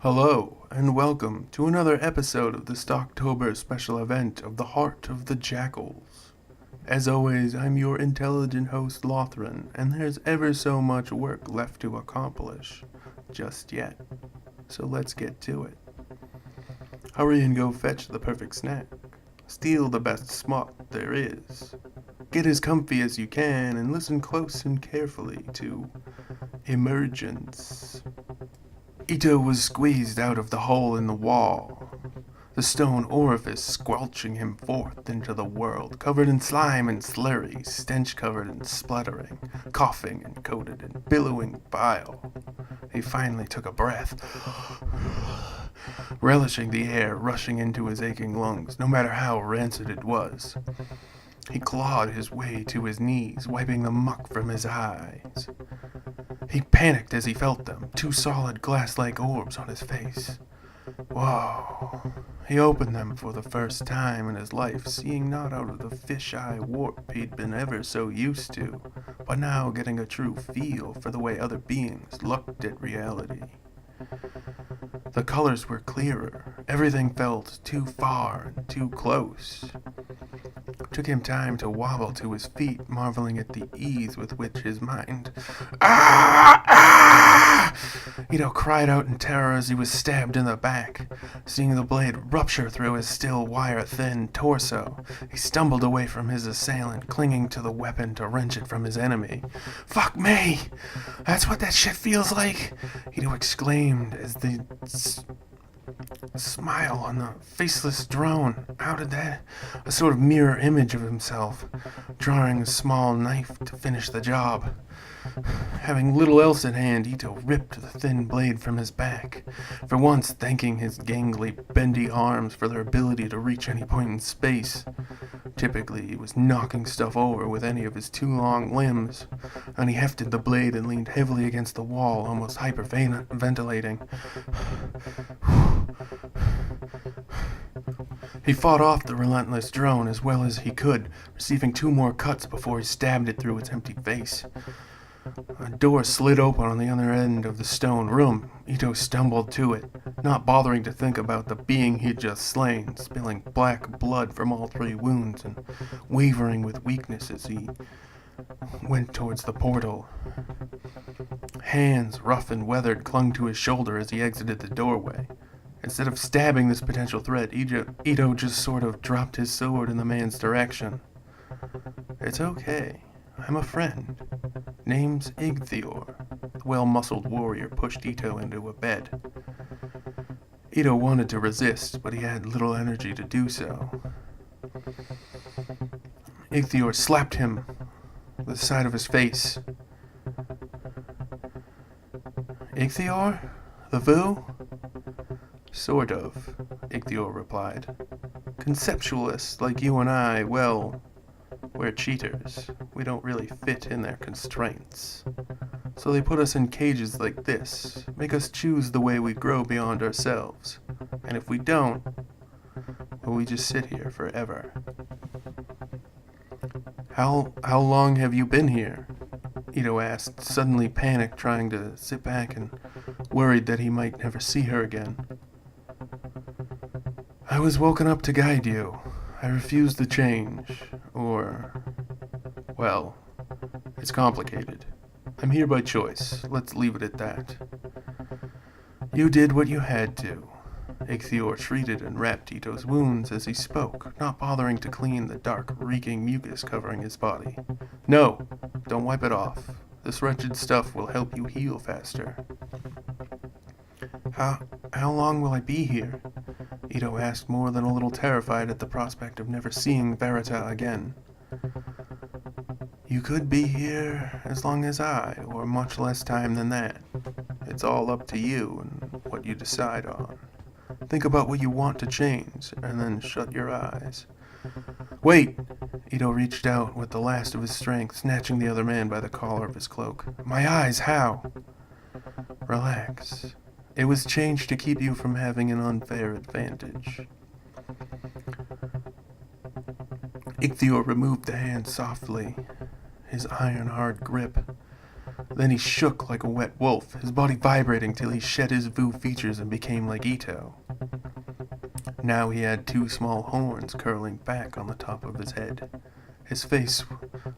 Hello, and welcome to another episode of the Stalktober special event of the Heart of the Jakuls. As always, I'm your intelligent host, Lothran, and there's ever so much work left to accomplish. Just yet. So let's get to it. Hurry and go fetch the perfect snack. Steal the best spot there is. Get as comfy as you can and listen close and carefully to Emergence. Ito was squeezed out of the hole in the wall, the stone orifice squelching him forth into the world, covered in slime and slurry, stench-covered and spluttering, coughing and coated in billowing bile. He finally took a breath, relishing the air rushing into his aching lungs, no matter how rancid it was. He clawed his way to his knees, wiping the muck from his eyes. He panicked as he felt them, two solid glass-like orbs on his face. Whoa. He opened them for the first time in his life, seeing not out of the fish-eye warp he'd been ever so used to, but now getting a true feel for the way other beings looked at reality. The colors were clearer. Everything felt too far and too close. It took him time to wobble to his feet, marveling at the ease with which his mind... Ah! Ah! Ito cried out in terror as he was stabbed in the back. Seeing the blade rupture through his still wire-thin torso, he stumbled away from his assailant, clinging to the weapon to wrench it from his enemy. Fuck me! That's what that shit feels like! Ito exclaimed as the smile on the faceless drone outed that a sort of mirror image of himself, drawing a small knife to finish the job. Having little else at hand, Ito ripped the thin blade from his back, for once thanking his gangly, bendy arms for their ability to reach any point in space. Typically, he was knocking stuff over with any of his too long limbs, and he hefted the blade and leaned heavily against the wall, almost hyperventilating. He fought off the relentless drone as well as he could, receiving two more cuts before he stabbed it through its empty face. A door slid open on the other end of the stone room. Ito stumbled to it, not bothering to think about the being he'd just slain, spilling black blood from all three wounds and wavering with weakness as he went towards the portal. Hands, rough and weathered, clung to his shoulder as he exited the doorway. Instead of stabbing this potential threat, Ito just sort of dropped his sword in the man's direction. It's okay. I'm a friend. Name's Igthior. The well-muscled warrior pushed Ito into a bed. Ito wanted to resist, but he had little energy to do so. Igthior slapped him with the side of his face. Igthior? The Vu? Sort of, Igthior replied. Conceptualists like you and I, well, we're cheaters. We don't really fit in their constraints. So they put us in cages like this, make us choose the way we grow beyond ourselves. And if we don't, well, we just sit here forever. How long have you been here? Ito asked, suddenly panicked, trying to sit back and worried that he might never see her again. I was woken up to guide you. I refuse to change, well, it's complicated. I'm here by choice. Let's leave it at that. You did what you had to. Igthior treated and wrapped Ito's wounds as he spoke, not bothering to clean the dark, reeking mucus covering his body. No, don't wipe it off. This wretched stuff will help you heal faster. How long will I be here? Ito asked, more than a little terrified at the prospect of never seeing Verita again. You could be here as long as I, or much less time than that. It's all up to you and what you decide on. Think about what you want to change, and then shut your eyes. Wait! Ito reached out with the last of his strength, snatching the other man by the collar of his cloak. My eyes, how? Relax. It was changed to keep you from having an unfair advantage. Igthior removed the hand softly, his iron-hard grip Then he shook like a wet wolf, his body vibrating till he shed his Vu features and became like Ito. Now he had two small horns curling back on the top of his head. His face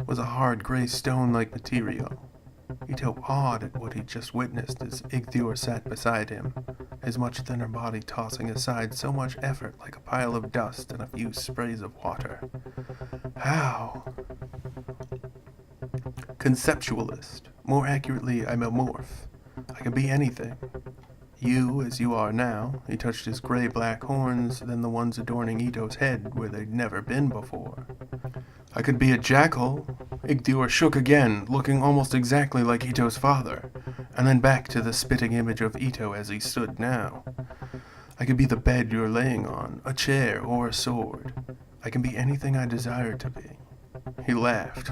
was a hard gray stone-like material. Ito awed at what he'd just witnessed as Igthor sat beside him, his much thinner body tossing aside so much effort like a pile of dust and a few sprays of water. How? Conceptualist. More accurately, I'm a morph. I can be anything. You, as you are now, he touched his gray-black horns, then the ones adorning Ito's head where they'd never been before. I could be a jackal. Igthor shook again, looking almost exactly like Ito's father, and then back to the spitting image of Ito as he stood now. I could be the bed you're laying on, a chair, or a sword. I can be anything I desire to be. He laughed.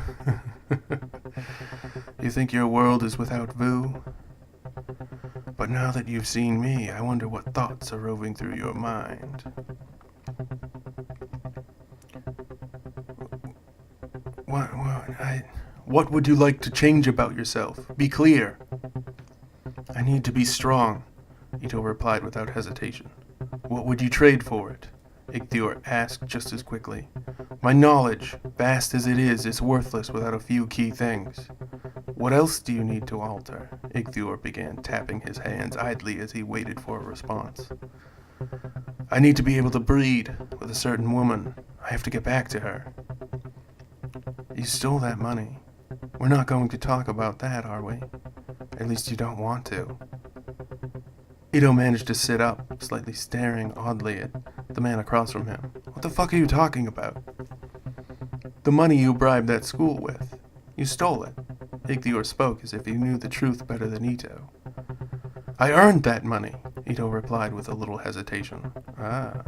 You think your world is without Vu? But now that you've seen me, I wonder what thoughts are roving through your mind. What would you like to change about yourself? Be clear. I need to be strong, Ito replied without hesitation. What would you trade for it? Igthor asked just as quickly. My knowledge, vast as it is worthless without a few key things. What else do you need to alter? Igthor began tapping his hands idly as he waited for a response. I need to be able to breed with a certain woman. I have to get back to her. You stole that money. We're not going to talk about that, are we? At least you don't want to. Ito managed to sit up, slightly staring oddly at the man across from him. What the fuck are you talking about? The money you bribed that school with. You stole it. Igthor spoke as if he knew the truth better than Ito. I earned that money, Ito replied with a little hesitation. Ah,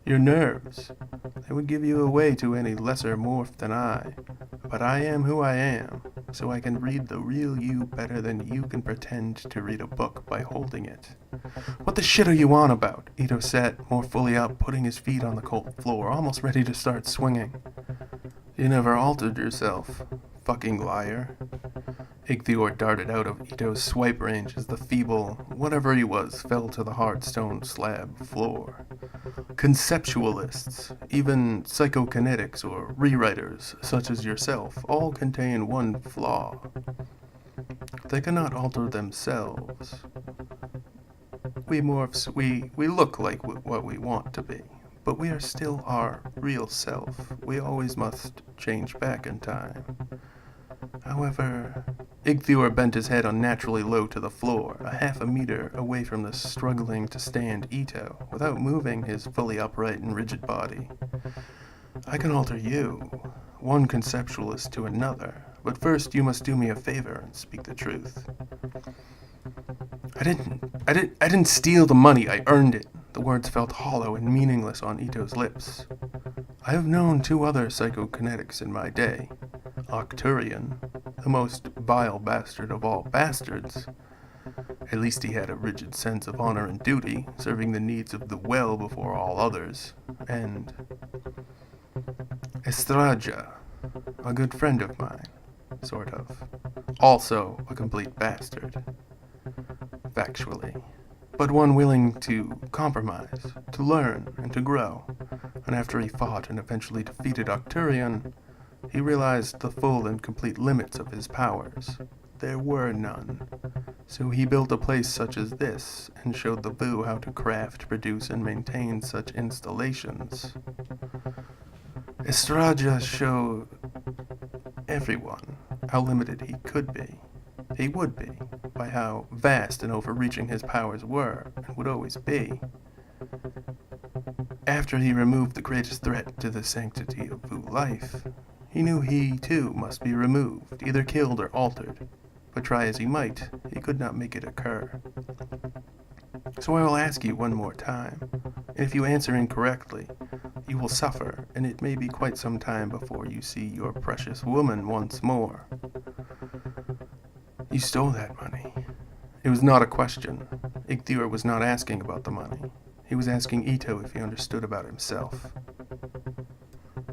your nerves. They would give you away to any lesser morph than I. But I am who I am, so I can read the real you better than you can pretend to read a book by holding it. What the shit are you on about? Ito sat more fully up, putting his feet on the cold floor, almost ready to start swinging. You never altered yourself, fucking liar. Igthor darted out of Ito's swipe range as the feeble, whatever he was, fell to the hard stone slab floor. Conceptualists, even psychokinetics or rewriters, such as yourself, all contain one flaw. They cannot alter themselves. We morphs, we look like what we want to be, but we are still our real self. We always must change back in time. However, Igthor bent his head unnaturally low to the floor, a half a meter away from the struggling to stand Ito, without moving his fully upright and rigid body. I can alter you, one conceptualist to another, but first you must do me a favor and speak the truth. I didn't steal the money, I earned it. The words felt hollow and meaningless on Ito's lips. I have known two other psychokinetics in my day. Arcturian, the most vile bastard of all bastards. At least he had a rigid sense of honor and duty, serving the needs of the well before all others. And Estraja, a good friend of mine, sort of. Also a complete bastard. Factually. But one willing to compromise, to learn, and to grow. And after he fought and eventually defeated Arcturian, he realized the full and complete limits of his powers. There were none. So he built a place such as this, and showed the Vu how to craft, produce, and maintain such installations. Estraja showed everyone how limited he could be. He would be, by how vast and overreaching his powers were, and would always be. After he removed the greatest threat to the sanctity of Vu life, he knew he, too, must be removed, either killed or altered. But try as he might, he could not make it occur. So I will ask you one more time, and if you answer incorrectly, you will suffer, and it may be quite some time before you see your precious woman once more. You stole that money. It was not a question. Igthor was not asking about the money. He was asking Ito if he understood about himself.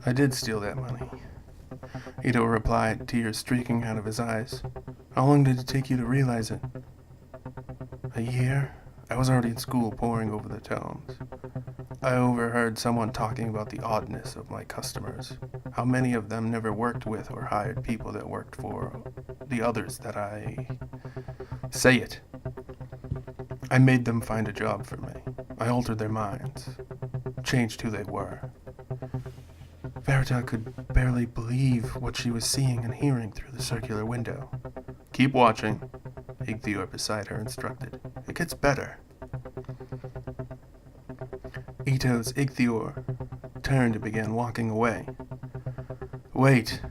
I did steal that money, Ito replied, tears streaking out of his eyes. How long did it take you to realize it? A year? I was already in school poring over the tomes. I overheard someone talking about the oddness of my customers, how many of them never worked with or hired people that worked for the others that Say it. I made them find a job for me. I altered their minds, changed who they were. Verita could barely believe what she was seeing and hearing through the circular window. Keep watching, Igthior beside her instructed. It gets better. Ito's Igthior turned and began walking away. Wait,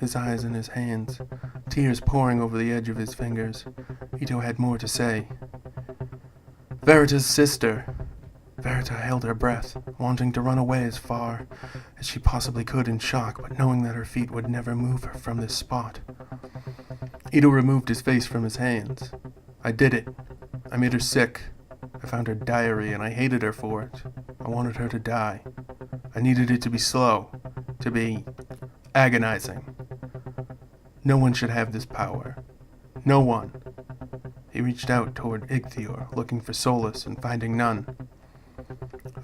his eyes in his hands, tears pouring over the edge of his fingers. Ito had more to say. Verita's sister. Verita held her breath, wanting to run away as far as she possibly could in shock, but knowing that her feet would never move her from this spot. Ito removed his face from his hands. I did it. I made her sick. I found her diary and I hated her for it. I wanted her to die. I needed it to be slow, to be agonizing. No one should have this power. No one. He reached out toward Igthior, looking for solace and finding none.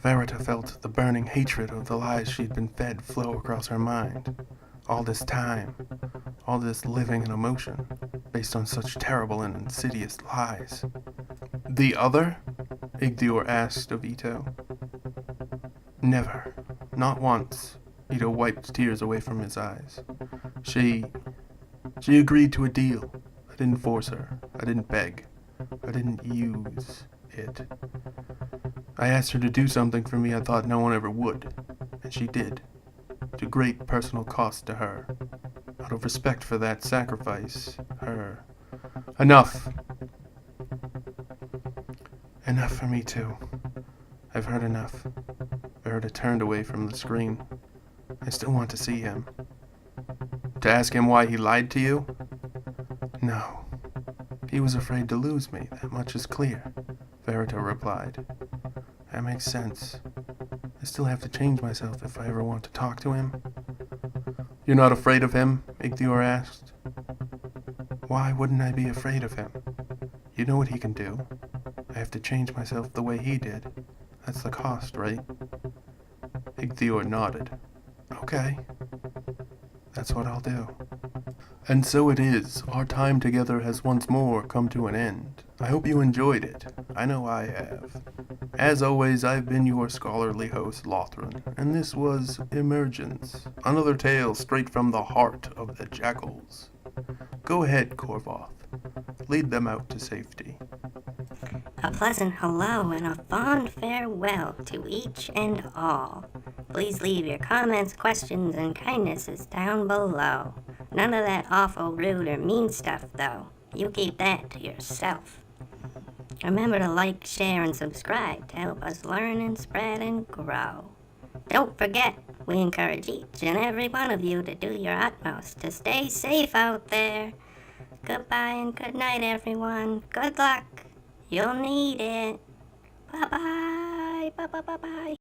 Verita felt the burning hatred of the lies she'd been fed flow across her mind. All this time, all this living in emotion, based on such terrible and insidious lies. The other? Igthior asked of Ito. Never. Not once. Ito wiped tears away from his eyes. She agreed to a deal. I didn't force her. I didn't beg. I didn't use it. I asked her to do something for me I thought no one ever would, and she did, to great personal cost to her. Out of respect for that sacrifice, her... Enough! Enough for me too. I've heard enough. Verita turned away from the screen. I still want to see him. To ask him why he lied to you? No. He was afraid to lose me, that much is clear, Verita replied. That makes sense. I still have to change myself if I ever want to talk to him. You're not afraid of him? Igthior asked. Why wouldn't I be afraid of him? You know what he can do. I have to change myself the way he did. That's the cost, right? Igthior nodded. Okay. That's what I'll do. And so it is. Our time together has once more come to an end. I hope you enjoyed it. I know I have. As always, I've been your scholarly host, Lothran, and this was Emergence, another tale straight from the heart of the Jakuls. Go ahead, Korvoth. Lead them out to safety. A pleasant hello and a fond farewell to each and all. Please leave your comments, questions, and kindnesses down below. None of that awful rude or mean stuff, though. You keep that to yourself. Remember to like, share, and subscribe to help us learn and spread and grow. Don't forget, we encourage each and every one of you to do your utmost to stay safe out there. Goodbye and good night, everyone. Good luck. You'll need it. Bye-bye. Bye-bye-bye-bye.